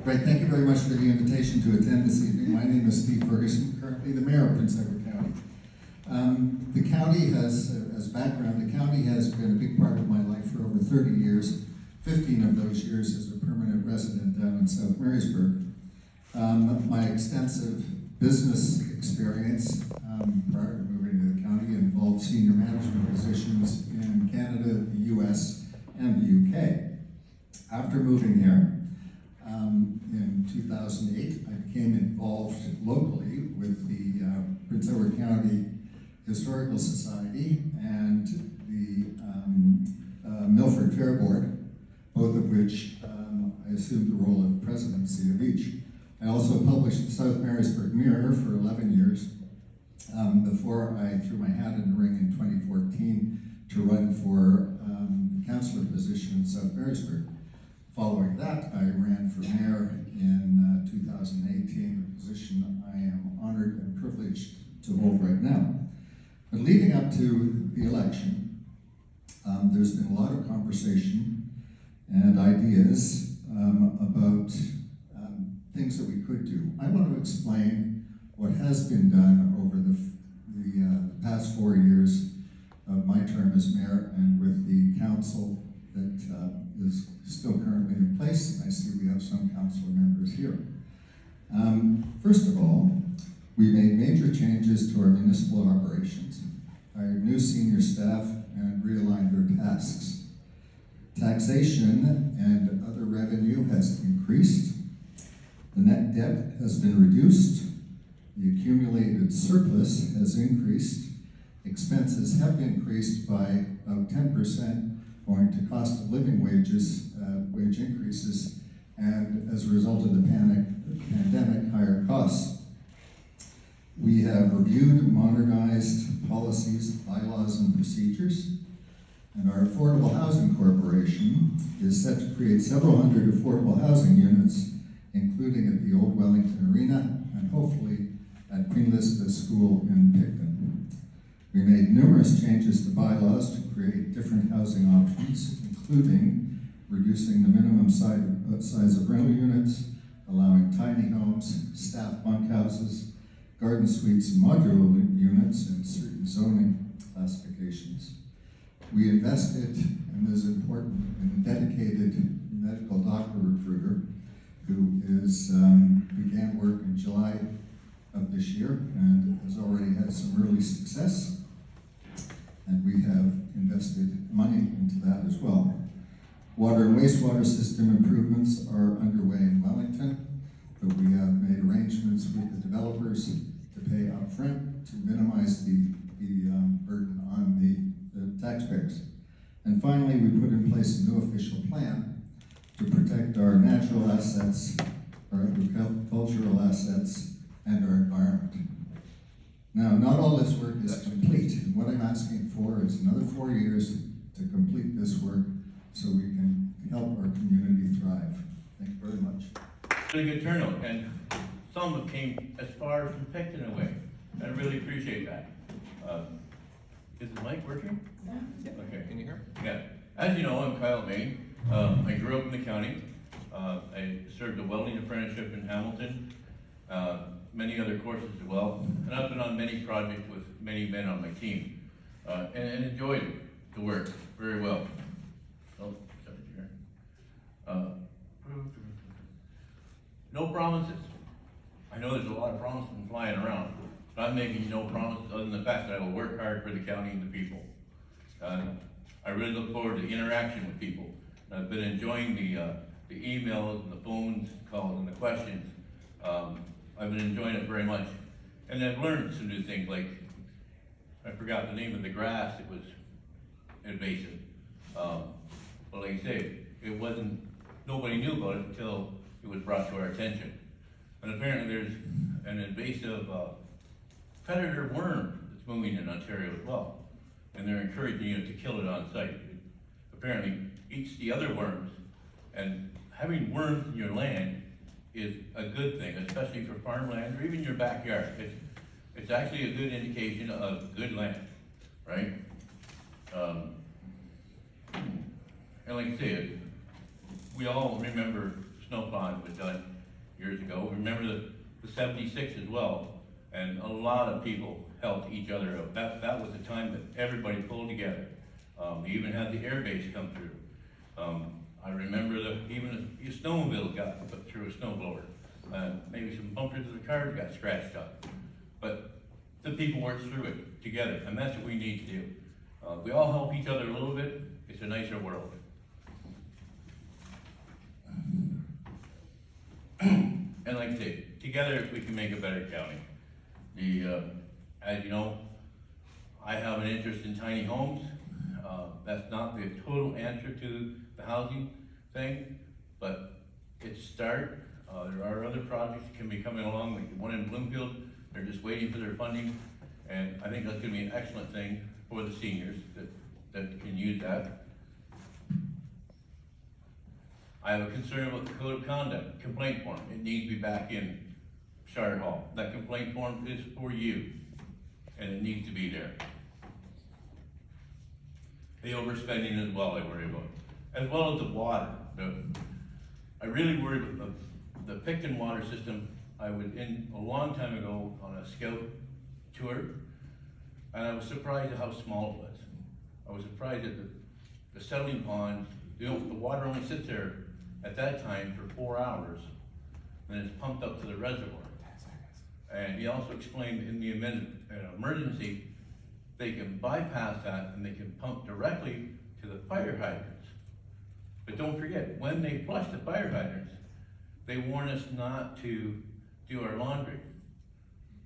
Great, thank you very much for the invitation to attend this evening. My name is Steve Ferguson, currently the mayor of Prince Edward County. The county has, as background, the county has been a big part of my life for over 30 years, 15 of those years as a permanent resident down in South Marysburg. My extensive business experience prior to moving to the county involved senior management positions in Canada, the US, and the UK. After moving here, in 2008, I became involved locally with the Prince Edward County Historical Society and the Milford Fair Board, both of which I assumed the role of presidency of each. I also published the South Marysburg Mirror for 11 years before I threw my hat in the ring in 2014 to run for the councillor position in South Marysburg. Following that, I ran for mayor in 2018, a position I am honored and privileged to hold right now. But leading up to the election, there's been a lot of conversation and ideas about things that we could do. I want to explain what has been done over the past 4 years of my term as mayor and with the council that is still currently in place. I see we have some council members here. First of all, we made major changes to our municipal operations, hired new senior staff, and realigned their tasks. Taxation and other revenue has increased. The net debt has been reduced. The accumulated surplus has increased. Expenses have increased by about 10%, owing to cost of living wage increases, and as a result of the pandemic, higher costs. We have reviewed and modernized policies, bylaws, and procedures, and our Affordable Housing Corporation is set to create several hundred affordable housing units, including at the old Wellington Arena and hopefully at Queen Elizabeth School in Picton. We made numerous changes to bylaws to create different housing options, including reducing the minimum size of rental units, allowing tiny homes, staff bunkhouses, garden suites, and modular units in certain zoning classifications. We invested, and this is important, in a dedicated medical doctor recruiter who began work in July of this year and has already had some early success. And we have invested money into that as well. Water and wastewater system improvements are underway in Wellington, but we have made arrangements with the developers to pay up front to minimize the burden on the taxpayers. And finally, we put in place a new official plan to protect our natural assets, our agricultural assets, and our environment. Now, not all this work is complete, and what I'm asking for is another 4 years to complete this work so we can help our community thrive. Thank you very much. Really good turnout, and some of them came as far from Picton away. I really appreciate that. Is the mic working? Yeah. Okay. Can you hear? Yeah. As you know, I'm Kyle Main. I grew up in the county. I served a welding apprenticeship in Hamilton. Many other courses as well, and I've been on many projects with many men on my team, and enjoyed the work very well. Oh, sorry, here. No promises. I know there's a lot of promises flying around, but I'm making you no promises other than the fact that I will work hard for the county and the people. I really look forward to interaction with people. I've been enjoying the emails and the phone calls and the questions. I've been enjoying it very much. And I've learned some new things, like, I forgot the name of the grass, it was invasive. But like I say, it wasn't, nobody knew about it until it was brought to our attention. And apparently there's an invasive predator worm that's moving in Ontario as well. And they're encouraging you to kill it on site. It apparently eats the other worms, and having worms in your land is a good thing, especially for farmland or even your backyard. It's actually a good indication of good land, right? And like I said, we all remember snowplowing was done years ago. Remember the 76 as well, and a lot of people helped each other out. That was the time that everybody pulled together. They even had the air base come through. I remember even the snowmobile got put through a snowblower. Maybe some bumpers of the cars got scratched up. But the people worked through it together, and that's what we need to do. We all help each other a little bit, it's a nicer world. And like I say, together we can make a better county. As you know, I have an interest in tiny homes. That's not the total answer to the housing thing, but it's a start. There are other projects that can be coming along, like the one in Bloomfield. They're just waiting for their funding, and I think that's going to be an excellent thing for the seniors that can use that. I have a concern about the code of conduct, complaint form. It needs to be back in Shire Hall. That complaint form is for you, and it needs to be there. The overspending as well, I worry about, as well as the water. I really worry about the Picton water system. I was in a long time ago on a scout tour, and I was surprised at how small it was. I was surprised at the settling ponds. The water only sits there at that time for 4 hours, and it's pumped up to the reservoir. And he also explained in the emergency, they can bypass that and they can pump directly to the fire hydrants. But don't forget, when they flush the fire hydrants, they warn us not to do our laundry.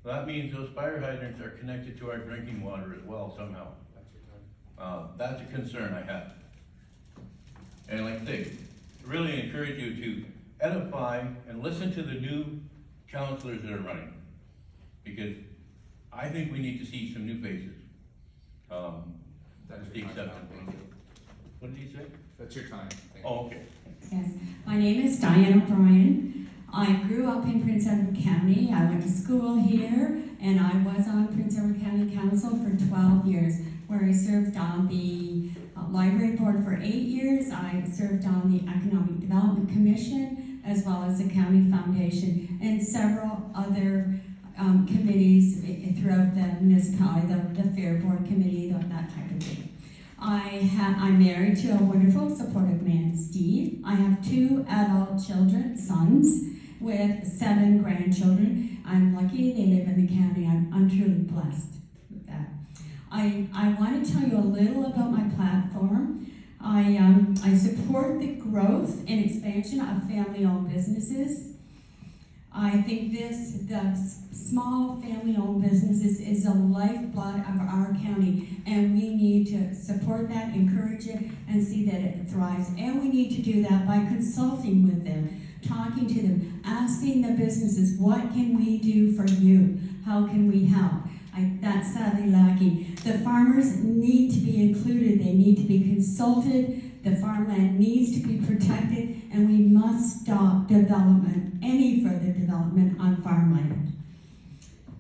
That means those fire hydrants are connected to our drinking water as well somehow. That's a concern I have. And like I say, really encourage you to edify and listen to the new counselors that are running, because I think we need to see some new faces. That's the acceptance. What did he say? That's your time. Oh, okay. Yes, my name is Diane O'Brien. I grew up in Prince Edward County. I went to school here, and I was on Prince Edward County Council for 12 years, where I served on the library board for 8 years. I served on the Economic Development Commission, as well as the County Foundation, and several other committees throughout the municipality, the Fair Board Committee, that type of thing. I'm married to a wonderful, supportive man, Steve. I have 2 adult children, sons, with 7 grandchildren. I'm lucky they live in the county. I'm truly blessed with that. I want to tell you a little about my platform. I support the growth and expansion of family-owned businesses. I think the small family-owned businesses is the lifeblood of our county, and we need to support that, encourage it, and see that it thrives. And we need to do that by consulting with them, talking to them, asking the businesses, what can we do for you? How can we help? That's sadly lacking. The farmers need to be included. They need to be consulted. The farmland needs to be protected, and we must stop development, any further development on farmland.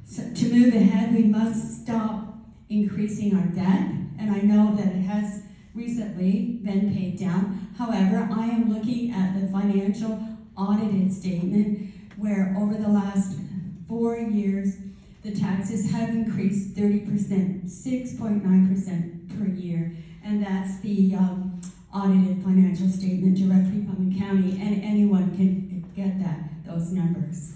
So to move ahead, we must stop increasing our debt, and I know that it has recently been paid down. However, I am looking at the financial audited statement where over the last 4 years, the taxes have increased 30%, 6.9% per year, and that's the audited financial statement directly from the county, and anyone can get those numbers.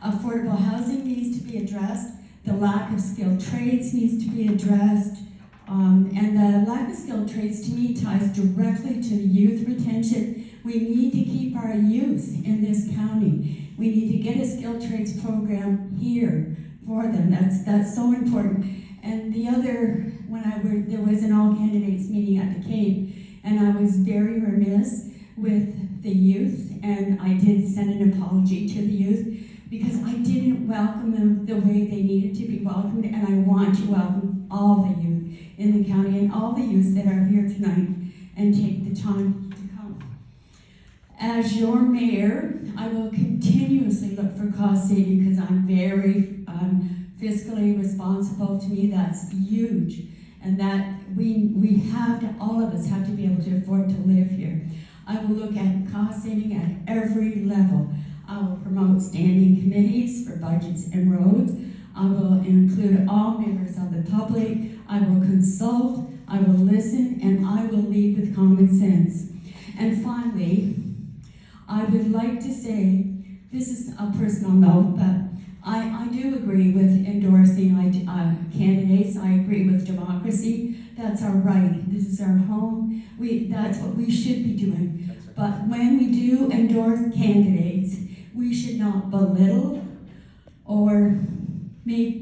Affordable housing needs to be addressed. The lack of skilled trades needs to be addressed. And the lack of skilled trades, to me, ties directly to youth retention. We need to keep our youth in this county. We need to get a skilled trades program here for them. That's so important. And the other, there was an all candidates meeting at the Cape, and I was very remiss with the youth, and I did send an apology to the youth because I didn't welcome them the way they needed to be welcomed, and I want to welcome all the youth in the county and all the youths that are here tonight and take the time to come. As your mayor, I will continuously look for cost saving because I'm very fiscally responsible. To me, that's huge, and that we have to, all of us have to be able to afford to live here. I will look at cost saving at every level. I will promote standing committees for budgets and roads. I will include all members of the public. I will consult, I will listen, and I will lead with common sense. And finally, I would like to say, this is a personal note, but I do agree with endorsing candidates. I agree with democracy. That's our right. This is our home. That's what we should be doing. But when we do endorse candidates, we should not belittle or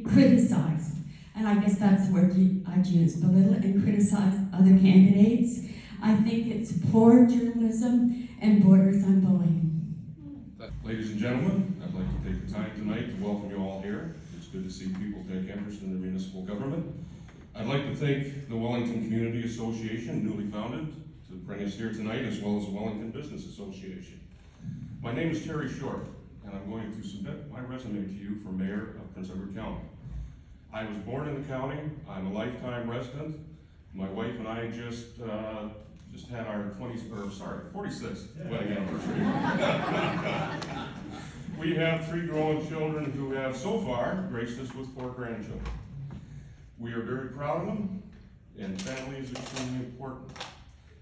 criticize. And I guess that's the word I'd use, belittle and criticize other candidates. I think it's poor journalism and borders on bullying. Ladies and gentlemen, I'd like to take the time tonight to welcome you all here. It's good to see people take interest in their municipal government. I'd like to thank the Wellington Community Association, newly founded, to bring us here tonight, as well as the Wellington Business Association. My name is Terry Short, and I'm going to submit my resume to you for Mayor of Prince Edward County. I was born in the county. I'm a lifetime resident. My wife and I just had our 46th wedding anniversary. We have 3 growing children who have so far graced us with 4 grandchildren. We are very proud of them, and family is extremely important,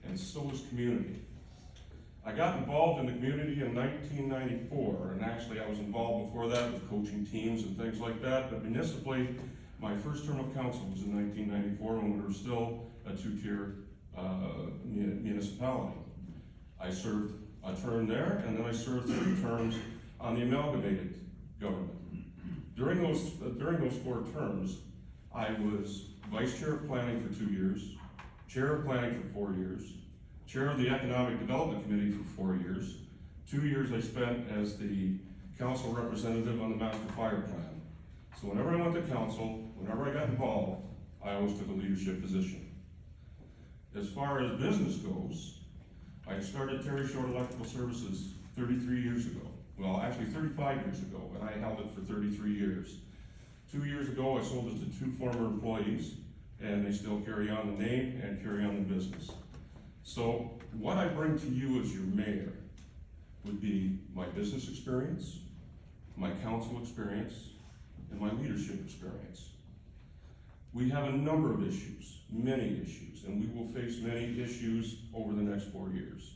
and so is community. I got involved in the community in 1994, and actually I was involved before that with coaching teams and things like that, but municipally, my first term of council was in 1994 when we were still a 2-tier municipality. I served a term there, and then I served 3 terms on the amalgamated government. During those 4 terms, I was vice chair of planning for 2 years, chair of planning for 4 years, chair of the economic development committee for 4 years. 2 years I spent as the council representative on the master fire plan. So whenever I went to council, whenever I got involved, I always took a leadership position. As far as business goes, I started Terry Short Electrical Services 33 years ago. Well, actually 35 years ago, and I held it for 33 years. 2 years ago, I sold it to 2 former employees, and they still carry on the name and carry on the business. So what I bring to you as your mayor would be my business experience, my council experience, and my leadership experience. We have a number of issues, many issues, and we will face many issues over the next 4 years.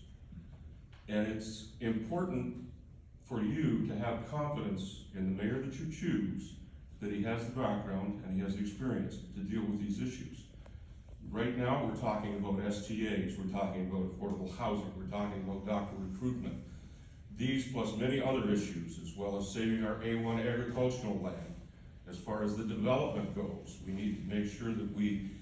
And it's important for you to have confidence in the mayor that you choose, that he has the background and he has the experience to deal with these issues. Right now, we're talking about STAs, we're talking about affordable housing, we're talking about doctor recruitment. These plus many other issues, as well as saving our A1 agricultural land. As far as the development goes, we need to make sure that we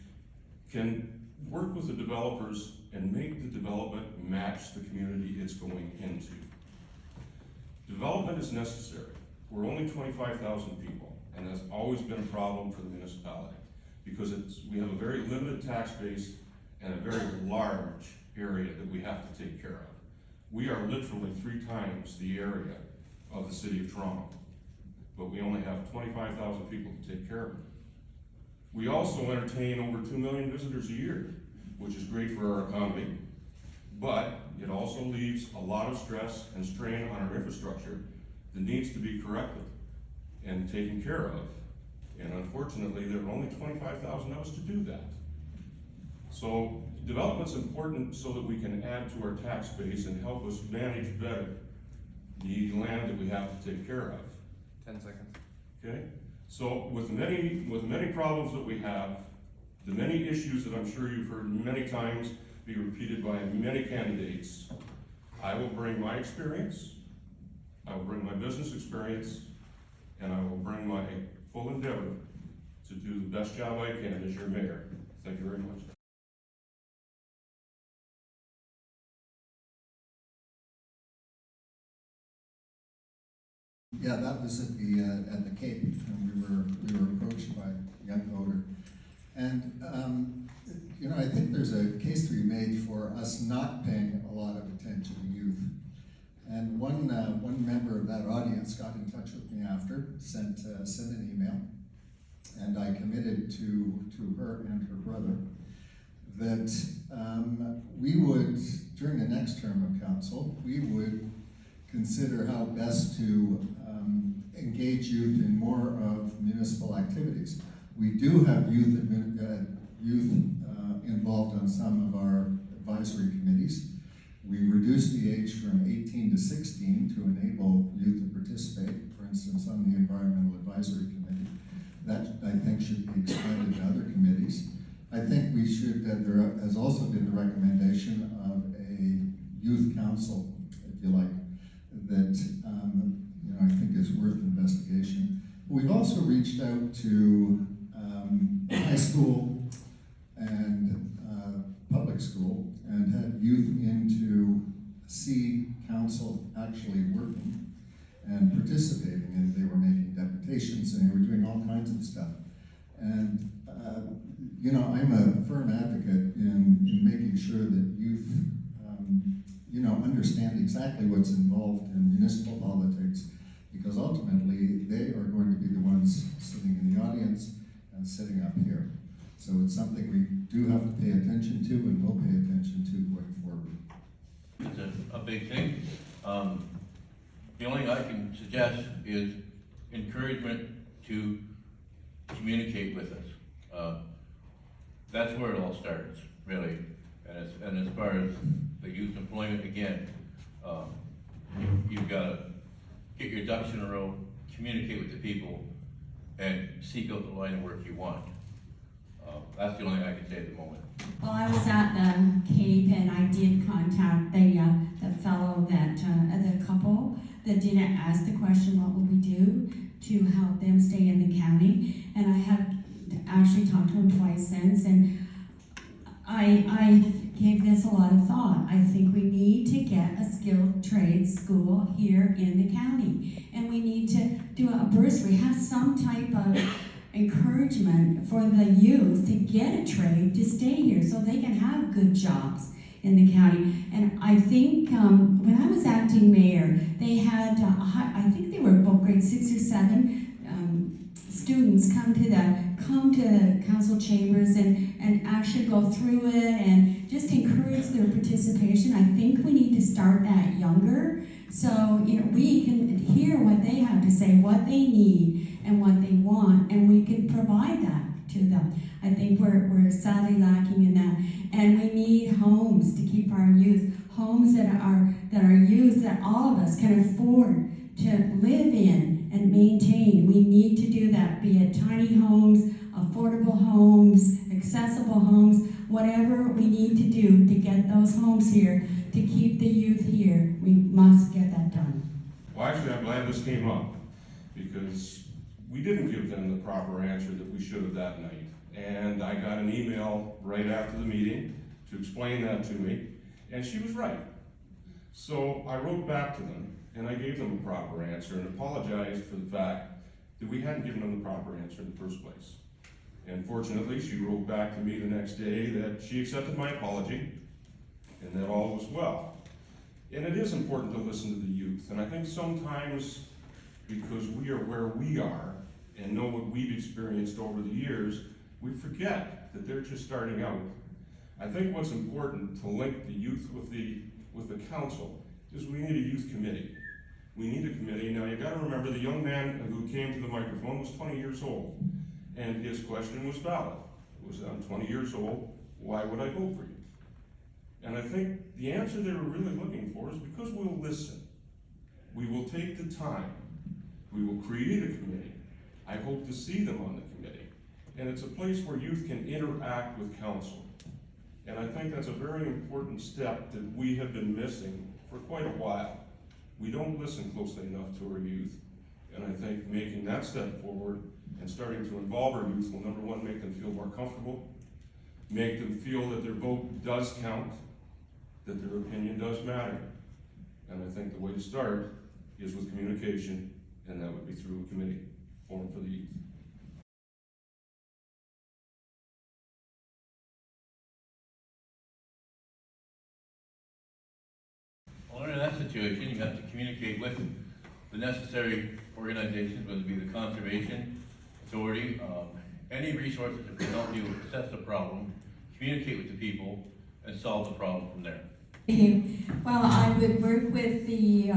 can work with the developers and make the development match the community it's going into. Development is necessary. We're only 25,000 people, and that's always been a problem for the municipality because we have a very limited tax base and a very large area that we have to take care of. We are literally 3 times the area of the city of Toronto, but we only have 25,000 people to take care of. We also entertain over 2 million visitors a year, which is great for our economy, but it also leaves a lot of stress and strain on our infrastructure that needs to be corrected and taken care of. And unfortunately, there are only 25,000 of us to do that. So development's important so that we can add to our tax base and help us manage better the land that we have to take care of. 10 seconds. Okay? So with many problems that we have, the many issues that I'm sure you've heard many times be repeated by many candidates, I will bring my experience, I will bring my business experience, and I will bring my full endeavor to do the best job I can as your mayor. Thank you very much. Yeah, that was at the Cape, and we were approached by a young voter. And you know, I think there's a case to be made for us not paying a lot of attention to youth. And one member of that audience got in touch with me after, sent an email, and I committed to her and her brother that we would, during the next term of council, we would consider how best to engage youth in more of municipal activities. We do have youth involved on some of our advisory committees. We reduced the age from 18 to 16 to enable youth to participate, for instance, on the Environmental Advisory Committee. That, I think, should be expanded to other committees. I think we should, there has also been the recommendation of a youth council, if you like, that I think is worth investigation. We've also reached out to high school and public school and had youth into see council actually working and participating, and they were making deputations and they were doing all kinds of stuff. And I'm a firm advocate in making sure that youth understand exactly what's involved in municipal politics, because ultimately they are going to be the ones sitting in the audience and sitting up here. So it's something we do have to pay attention to and will pay attention to going forward. It's a big thing. The only thing I can suggest is encouragement to communicate with us. That's where it all starts, really. And as far as the youth employment, again, you've got to get your ducks in a row, communicate with the people, and seek out the line of work you want. That's the only thing I can say at the moment. Well, I was at the Cape and I did contact the fellow that, the couple that didn't ask the question, what will we do to help them stay in the county? And I have actually talked to him twice since, and I gave this a lot of thought. I think we need to get a skilled trades school here in the county. And we need to do a bursary, have some type of encouragement for the youth to get a trade, to stay here so they can have good jobs in the county. And I think when I was acting mayor, they had, I think they were both grade 6 or 7 students come to the council chambers and actually go through it and just encourage their participation. I think we need to start that younger, so we can hear what they have to say, what they need and what they want, and we can provide that to them. I think we're sadly lacking in that, and we need homes to keep our youth, homes that are used, that all of us can afford to live in and maintain. We need to do that, be it tiny homes, affordable homes, accessible homes, whatever we need to do to get those homes here, to keep the youth here. We must get that done. Well, actually, I'm glad this came up, because we didn't give them the proper answer that we should have that night. And I got an email right after the meeting to explain that to me, and she was right. So I wrote back to them, and I gave them a proper answer and apologized for the fact that we hadn't given them the proper answer in the first place. And fortunately, she wrote back to me the next day that she accepted my apology and that all was well. And it is important to listen to the youth, and I think sometimes, because we are where we are and know what we've experienced over the years, we forget that they're just starting out. I think what's important to link the youth with the council is we need a youth committee. We need a committee. Now, you gotta remember, the young man who came to the microphone was 20 years old, and his question was valid. It was, I'm 20 years old, why would I vote for you? And I think the answer they were really looking for is because we'll listen. We will take the time. We will create a committee. I hope to see them on the committee. And it's a place where youth can interact with council. And I think that's a very important step that we have been missing for quite a while. We don't listen closely enough to our youth. And I think making that step forward and starting to involve our youth will, number one, make them feel more comfortable, make them feel that their vote does count, that their opinion does matter. And I think the way to start is with communication, and that would be through a committee formed for the youth. Well, in that situation, you have to communicate with the necessary organizations, whether it be the Conservation Authority, any resources that can help you assess the problem, communicate with the people, and solve the problem from there. Well, I would work with the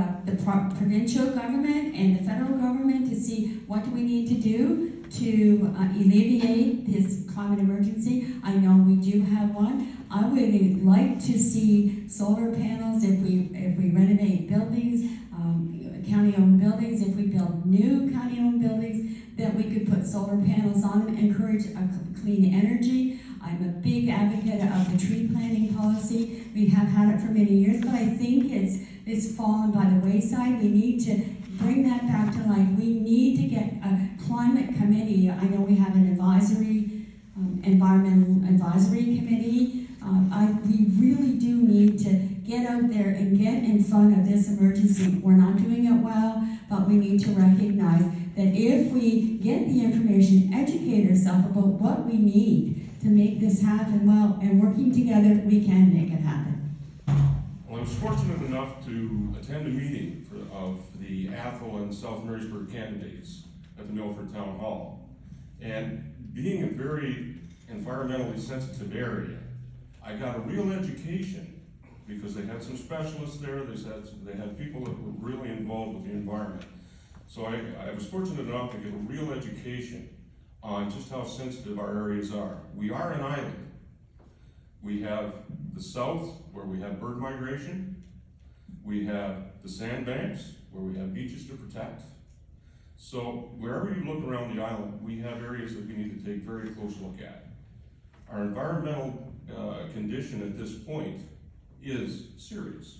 provincial government and the federal government to see what do we need to do to alleviate this climate emergency. I know we do have one. I would like to see solar panels if we renovate buildings, county-owned buildings, if we build new county-owned buildings, that we could put solar panels on them, encourage clean energy. I'm a big advocate of the tree planting policy. We have had it for many years, but I think it's fallen by the wayside. We need to bring that back to life. We need to get a climate committee. I know we have an environmental advisory committee. We really do need to get out there and get in front of this emergency. We're not doing it well, but we need to recognize that if we get the information, educate ourselves about what we need to make this happen well, and working together, we can make it happen. Well, I was fortunate enough to attend a meeting of the Athol and South Marysburg candidates at the Milford Town Hall. And being a very environmentally sensitive area, I got a real education because they had some specialists there. They had people that were really involved with the environment. So I was fortunate enough to get a real education on just how sensitive our areas are. We are an island. We have the south, where we have bird migration. We have the sandbanks, where we have beaches to protect. So wherever you look around the island, we have areas that we need to take a very close look at. Our environmental condition at this point is serious.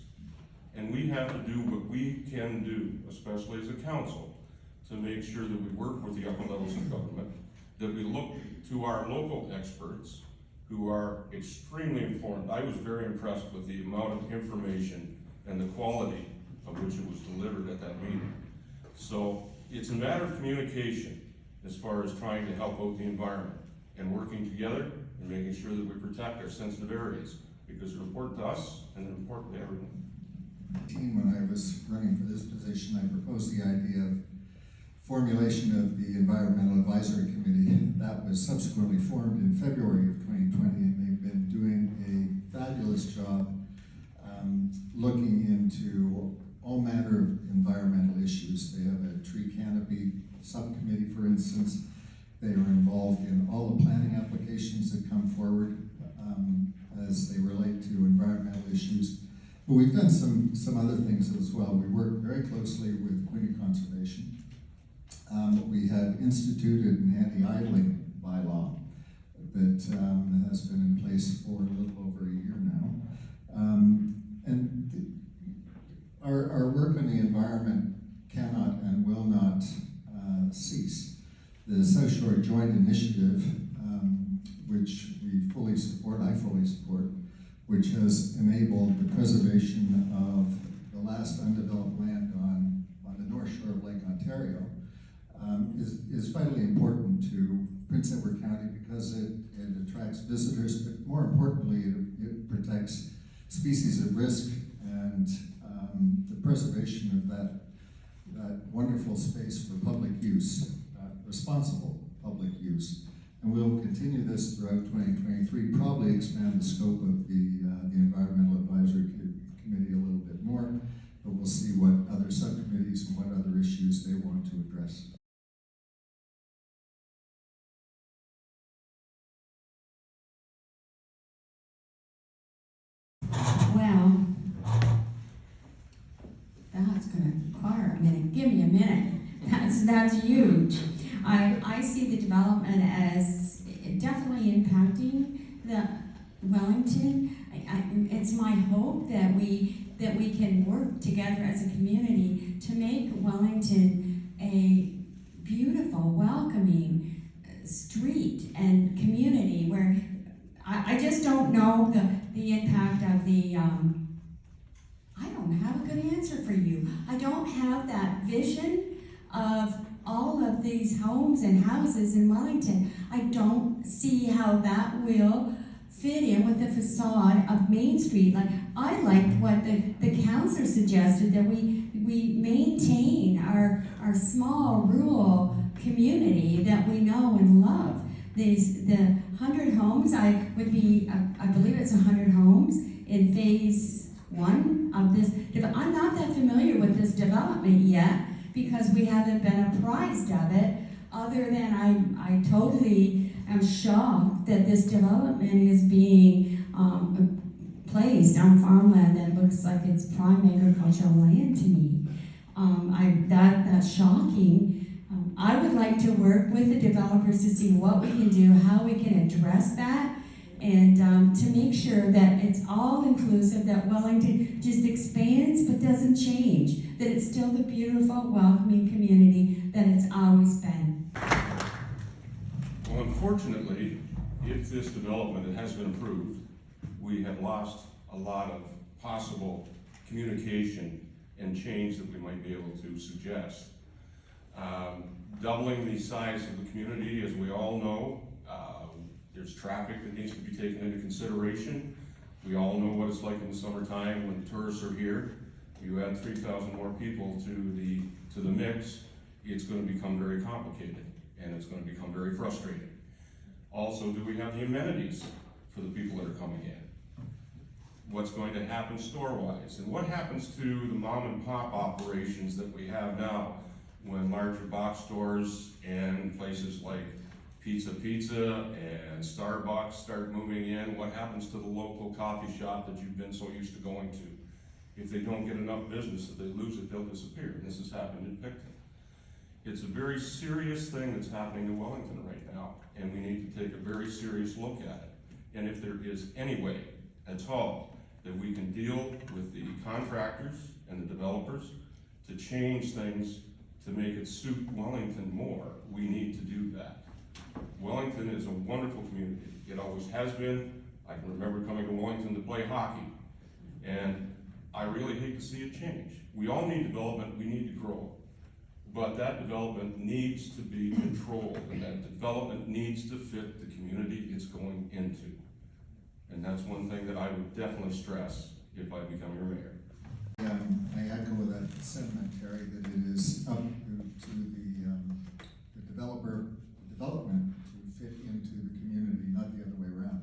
And we have to do what we can do, especially as a council, to make sure that we work with the upper levels of government, that we look to our local experts who are extremely informed. I was very impressed with the amount of information and the quality of which it was delivered at that meeting. So it's a matter of communication as far as trying to help out the environment and working together and making sure that we protect our sensitive areas, because they're important to us and they're important to everyone. When I was running for this position, I proposed the idea of formulation of the Environmental Advisory Committee. That was subsequently formed in February of 2020, and they've been doing a fabulous job looking into all manner of environmental issues. They have a tree canopy subcommittee, for instance. They are involved in all the planning applications that come forward as they relate to environmental issues. But we've done some other things as well. We work very closely with Quinte Conservation. We have instituted an anti-idling bylaw that has been in place for a little over a year now. Our work on the environment cannot and will not cease. The South Shore Joint Initiative, which we fully support, I fully support, which has enabled the preservation of the last undeveloped land on the north shore of Lake Ontario, is vitally important to Prince Edward County because it attracts visitors, but more importantly, it protects species at risk and the preservation of that wonderful space for public use, responsible public use. And we'll continue this throughout 2023, probably expand the scope of the Environmental Advisory Committee a little bit more, but we'll see what other subcommittees and what other issues they want to address. Well, that's going to require a minute. Give me a minute. That's huge. I see the development as definitely impacting the Wellington. It's my hope that we can work together as a community to make Wellington a beautiful, welcoming street and community where I just don't know the impact of the I don't have a good answer for you. I don't have that vision of all of these homes and houses in Wellington. I don't see how that will fit in with the facade of Main Street. Like, I liked what the councillor suggested, that we maintain our small rural community that we know and love. The 100 homes, I believe it's 100 homes in phase one of this, I'm not that familiar with this development yet because we haven't been apprised of it, other than I totally am shocked that this development is being placed on farmland that looks like it's prime agricultural land to me. That's shocking. I would like to work with the developers to see what we can do, how we can address that, and to make sure that it's all inclusive, that Wellington just expands but doesn't change, that it's still the beautiful, welcoming community that it's always been. Well, unfortunately, if this development has been approved, we have lost a lot of possible communication and change that we might be able to suggest. Doubling the size of the community, as we all know, there's traffic that needs to be taken into consideration. We all know what it's like in the summertime when tourists are here. You add 3,000 more people to the mix, it's going to become very complicated and it's going to become very frustrating. Also, do we have the amenities for the people that are coming in? What's going to happen store-wise? And what happens to the mom and pop operations that we have now when larger box stores and places like Pizza and Starbucks start moving in? What happens to the local coffee shop that you've been so used to going to? If they don't get enough business that they lose it, they'll disappear. This has happened in Picton. It's a very serious thing that's happening in Wellington right now, and we need to take a very serious look at it. And if there is any way at all that we can deal with the contractors and the developers to change things to make it suit Wellington more, we need to do that. Wellington is a wonderful community. It always has been. I can remember coming to Wellington to play hockey, and I really hate to see it change. We all need development, we need to grow, but that development needs to be controlled, and that development needs to fit the community it's going into. And that's one thing that I would definitely stress if I become your mayor. I echo that sentiment, Terry, that it is up to the development to fit into the community, not the other way around.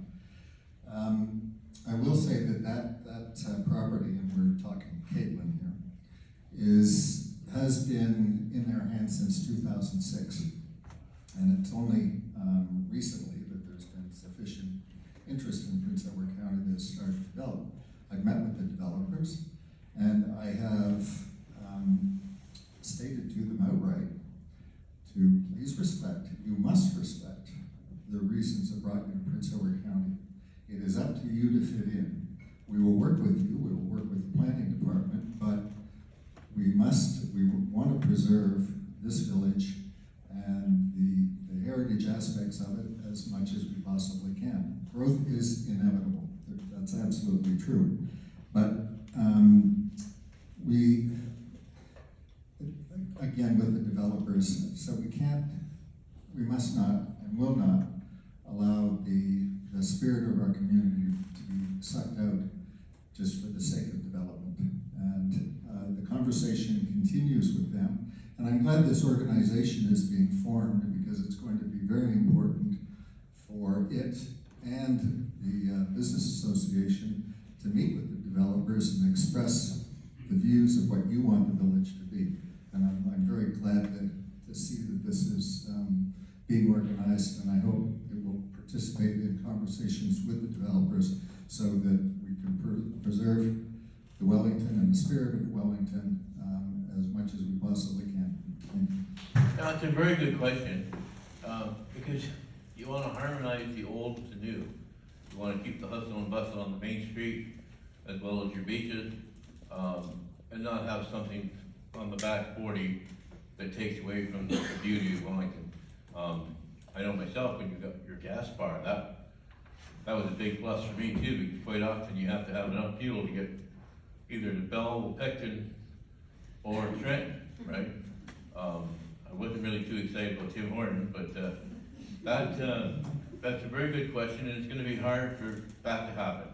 I will say that property, and we're talking Caitlin here, has been in their hands since 2006, and it's only recently that there's been sufficient interest in Prince Edward County that has started to develop. I've met with the developers, and I have stated to them outright to please respect, you must respect the reasons that brought you to Prince Edward County. It is up to you to fit in. We will work with you, we will work with the planning department, but we want to preserve this village and the heritage aspects of it as much as we possibly can. Growth is inevitable, that's absolutely true. But again, with the developers, so we must not and will not allow the spirit of our community to be sucked out just for the sake of development. And the conversation continues with them. And I'm glad this organization is being formed because it's going to be very important for it and the business association to meet with the developers and express the views of what you want the village to be. And I'm very glad to see that this is being organized, and I hope it will participate in conversations with the developers so that we can preserve the Wellington and the spirit of Wellington as much as we possibly can. Thank you. Now, it's a very good question, because you want to harmonize the old with the new. You want to keep the hustle and bustle on the main street, as well as your beaches, and not have something on the back 40 that takes away from the beauty of Wellington. I know myself, when you got your gas bar, that was a big plus for me too, because quite often you have to have enough fuel to get either to Belleville, Picton, or Trenton, right? I wasn't really too excited about Tim Hortons, but that's a very good question, and it's going to be hard for that to happen.